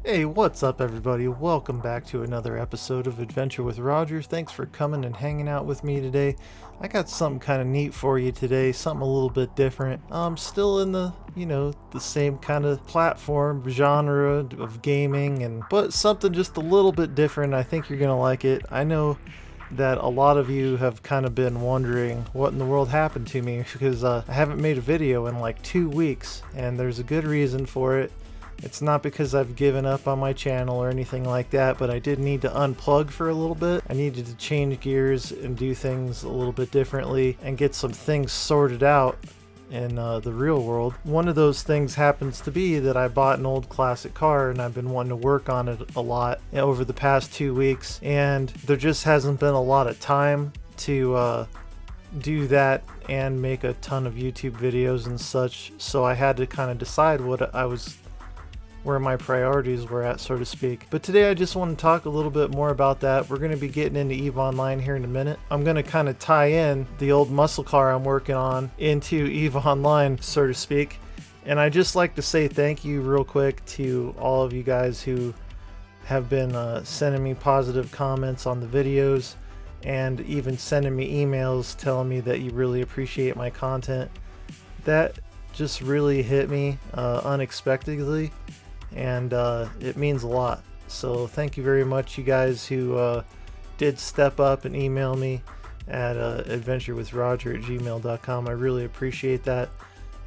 Hey, what's up, everybody? Welcome back to another episode of Adventure with Roger. Thanks for coming and hanging out with me today. I got something kind of neat for you today, something a little bit different. I'm still in the same kind of platform genre of gaming, but something just a little bit different. I think you're gonna like it. I know that a lot of you have kind of been wondering what in the world happened to me because I haven't made a video in like 2 weeks, and there's a good reason for it. It's not because I've given up on my channel or anything like that, but I did need to unplug for a little bit. I needed to change gears and do things a little bit differently and get some things sorted out in the real world. One of those things happens to be that I bought an old classic car and I've been wanting to work on it a lot over the past 2 weeks, and there just hasn't been a lot of time to do that and make a ton of YouTube videos and such, so I had to kind of decide where my priorities were at, so to speak. But today I just want to talk a little bit more about that. We're going to be getting into EVE Online here in a minute. I'm going to kind of tie in the old muscle car I'm working on into EVE Online, so to speak. And I just like to say thank you real quick to all of you guys who have been sending me positive comments on the videos and even sending me emails telling me that you really appreciate my content. That just really hit me unexpectedly. And it means a lot. So thank you very much, you guys who did step up and email me at adventurewithroger@gmail.com. I really appreciate that.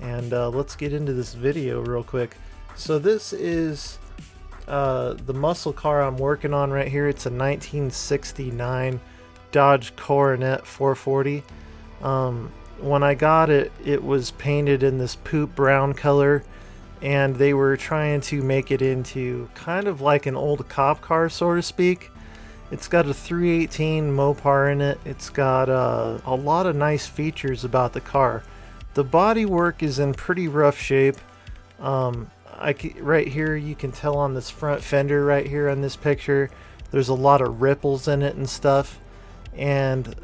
And let's get into this video real quick. So this is the muscle car I'm working on right here. It's a 1969 Dodge Coronet 440. When I got it, it was painted in this poop brown color, and they were trying to make it into kind of like an old cop car, so to speak. It's got a 318 Mopar in it. It's got a lot of nice features about the car. The body work is in pretty rough shape. Right here you can tell on this front fender right here on this picture, there's a lot of ripples in it and stuff, and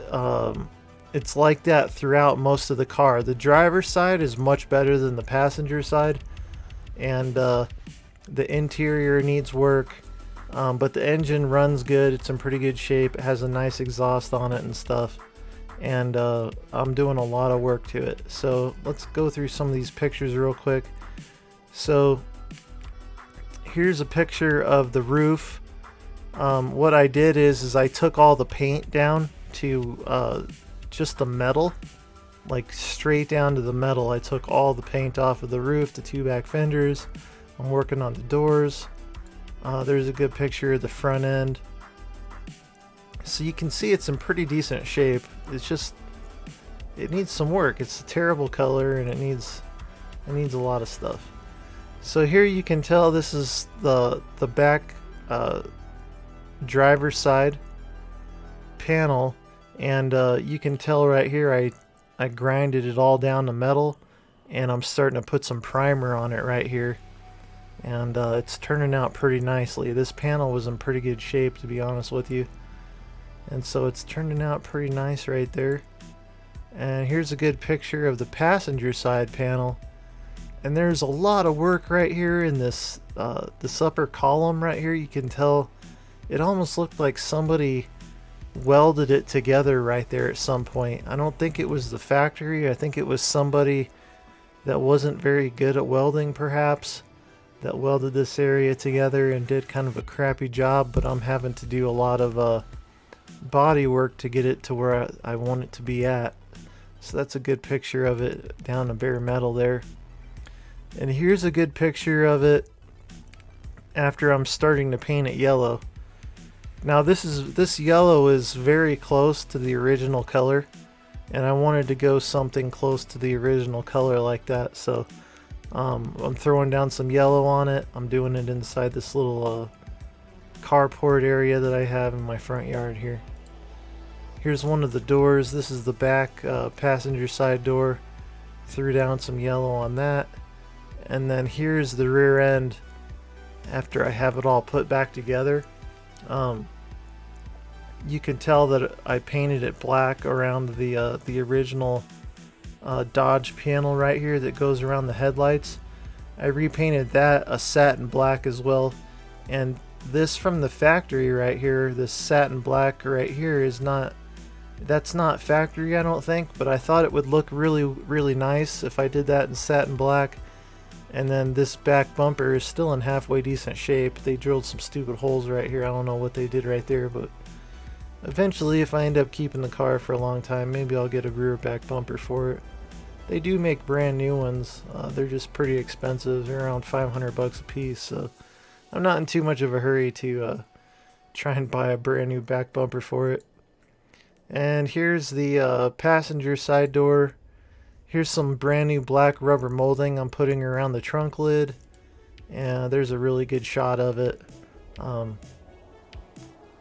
it's like that throughout most of the car. The driver's side is much better than the passenger side, and the interior needs work, but the engine runs good. It's in pretty good shape. It has a nice exhaust on it and stuff, and I'm doing a lot of work to it. So let's go through some of these pictures real quick. So here's a picture of the roof. What I did is I took all the paint down to just the metal, like straight down to the metal. I took all the paint off of the roof, the two back fenders. I'm working on the doors. There's a good picture of the front end. So you can see it's in pretty decent shape. It's just, it needs some work. It's a terrible color and it needs a lot of stuff. So here you can tell this is the back driver's side panel, and you can tell right here I grinded it all down to metal, and I'm starting to put some primer on it right here, and it's turning out pretty nicely. This panel was in pretty good shape, to be honest with you, and so it's turning out pretty nice right there. And here's a good picture of the passenger side panel, and there's a lot of work right here in this upper column right here. You can tell it almost looked like somebody welded it together right there at some point. I don't think it was the factory. I think it was somebody that wasn't very good at welding, perhaps, that welded this area together and did kind of a crappy job, but I'm having to do a lot of body work to get it to where I want it to be at. So that's a good picture of it down to bare metal there. And here's a good picture of it after I'm starting to paint it yellow. Now this yellow is very close to the original color, and I wanted to go something close to the original color like that. So I'm throwing down some yellow on it. I'm doing it inside this little carport area that I have in my front yard here. Here's one of the doors. This is the back passenger side door. Threw down some yellow on that. And then here's the rear end after I have it all put back together. You can tell that I painted it black around the original Dodge panel right here that goes around the headlights. I repainted that a satin black as well, And this from the factory right here, this satin black right here is not, that's not factory, I don't think, but I thought it would look really nice if I did that in satin black. And then this back bumper is still in halfway decent shape. They drilled some stupid holes right here. I don't know what they did right there, but eventually if I end up keeping the car for a long time, maybe I'll get a rear back bumper for it. They do make brand new ones. They're just pretty expensive. They're around 500 bucks a piece, so I'm not in too much of a hurry to try and buy a brand new back bumper for it. And here's the passenger side door. Here's some brand new black rubber molding I'm putting around the trunk lid. And there's a really good shot of it.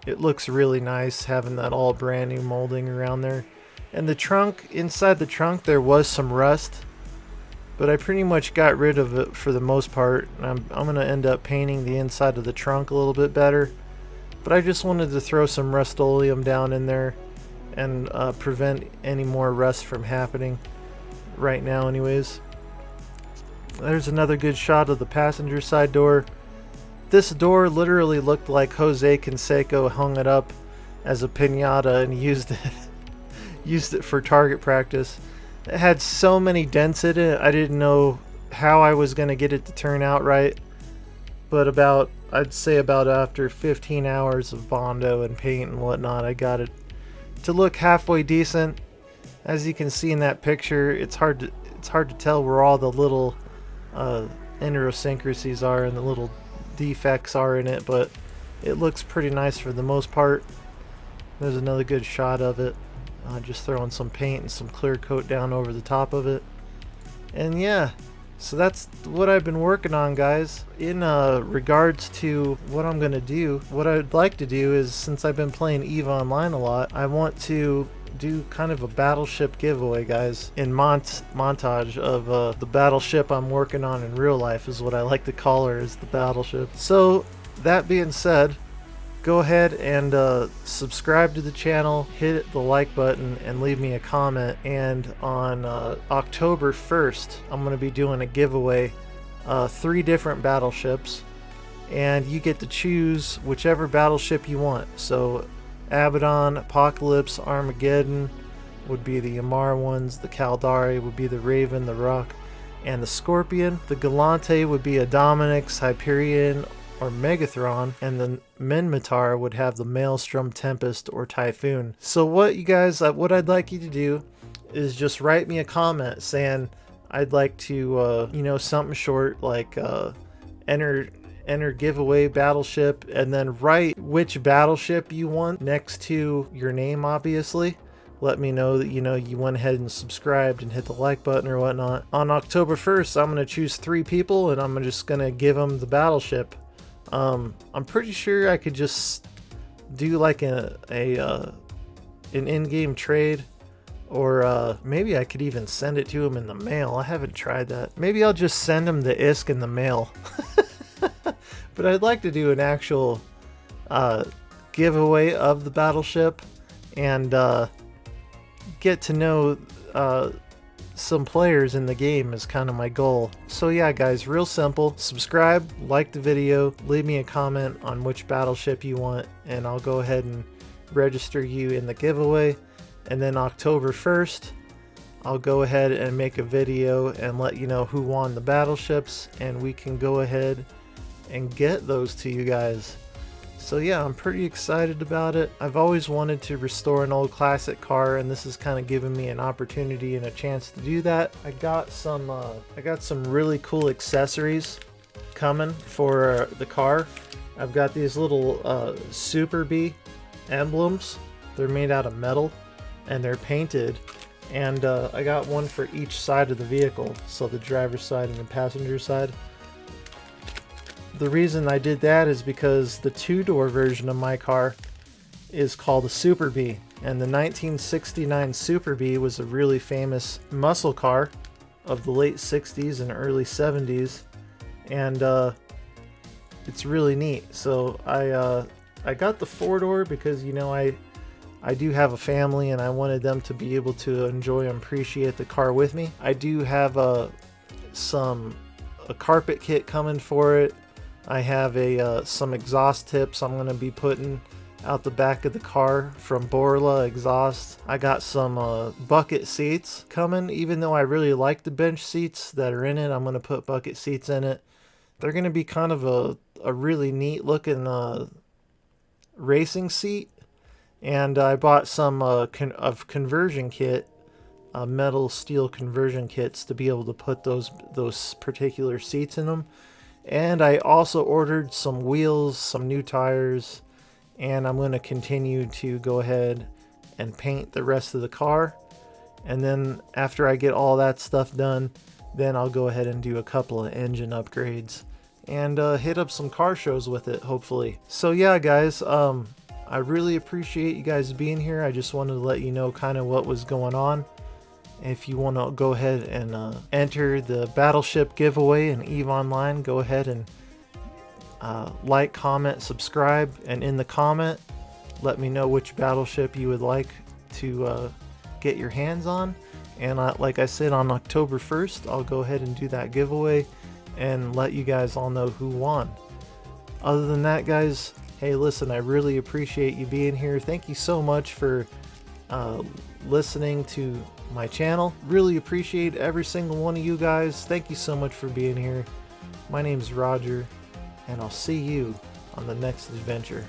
It looks really nice having that all brand new molding around there. And the trunk, inside the trunk there was some rust, but I pretty much got rid of it for the most part. I'm going to end up painting the inside of the trunk a little bit better. But I just wanted to throw some Rust-Oleum down in there and prevent any more rust from happening right now anyways. There's another good shot of the passenger side door. This door literally looked like Jose Canseco hung it up as a piñata and used it for target practice. It had so many dents in it, I didn't know how I was going to get it to turn out right. But I'd say about after 15 hours of Bondo and paint and whatnot, I got it to look halfway decent. As you can see in that picture, it's hard to tell where all the little idiosyncrasies are and the little defects are in it, but it looks pretty nice for the most part. There's another good shot of it. Just throwing some paint and some clear coat down over the top of it. And yeah, so that's what I've been working on, guys. In regards to what I'm going to do, what I'd like to do is, since I've been playing EVE Online a lot, I want to do kind of a Battleship giveaway, guys, in montage of the Battleship I'm working on in real life, is what I like to call her, is the Battleship. So that being said, go ahead and subscribe to the channel, hit the like button, and leave me a comment. And on October 1st, I'm going to be doing a giveaway, 3 different battleships, and you get to choose whichever battleship you want. So Abaddon, Apocalypse, Armageddon would be the Yamar ones, the Caldari would be the Raven, the Rock, and the Scorpion. The Galante would be a Dominix, Hyperion, or Megathron, and the Minmatar would have the Maelstrom, Tempest, or Typhoon. So what you guys, what I'd like you to do is just write me a comment saying I'd like to, you know, something short like enter giveaway battleship, and then write which battleship you want next to your name, obviously. Let me know that, you know, you went ahead and subscribed and hit the like button or whatnot. On October 1st, I'm going to choose 3 people, and I'm just going to give them the battleship. I'm pretty sure I could just do like an in-game trade, or maybe I could even send it to them in the mail. I haven't tried that. Maybe I'll just send them the ISK in the mail. But I'd like to do an actual giveaway of the battleship and get to know some players in the game is kind of my goal. So yeah, guys, real simple. Subscribe, like the video, leave me a comment on which battleship you want, and I'll go ahead and register you in the giveaway. And then October 1st, I'll go ahead and make a video and let you know who won the battleships, and we can go ahead and get those to you guys. So yeah, I'm pretty excited about it. I've always wanted to restore an old classic car, and this is kind of giving me an opportunity and a chance to do that. I got some really cool accessories coming for the car. I've got these little Super Bee emblems. They're made out of metal and they're painted, and I got one for each side of the vehicle, so the driver's side and the passenger side. The reason I did that is because the 2-door version of my car is called a Super Bee, and the 1969 Super Bee was a really famous muscle car of the late 60s and early 70s, and it's really neat. So I got the 4-door because, you know, I do have a family and I wanted them to be able to enjoy and appreciate the car with me. I do have a carpet kit coming for it. I have some exhaust tips I'm going to be putting out the back of the car from Borla Exhaust. I got some bucket seats coming. Even though I really like the bench seats that are in it, I'm going to put bucket seats in it. They're going to be kind of a really neat looking racing seat. And I bought some conversion kit, metal steel conversion kits to be able to put those particular seats in them. And I also ordered some wheels, some new tires, and I'm going to continue to go ahead and paint the rest of the car. And then after I get all that stuff done, then I'll go ahead and do a couple of engine upgrades and hit up some car shows with it, hopefully. So yeah, guys, I really appreciate you guys being here. I just wanted to let you know kind of what was going on. If you want to go ahead and enter the Battleship giveaway in EVE Online, go ahead and like, comment, subscribe, and in the comment, let me know which Battleship you would like to get your hands on. And like I said, on October 1st, I'll go ahead and do that giveaway and let you guys all know who won. Other than that, guys, hey, listen, I really appreciate you being here. Thank you so much for listening to my channel. Really appreciate every single one of you guys. Thank you so much for being here. My name's Roger, and I'll see you on the next adventure.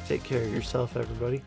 Take care of yourself, everybody.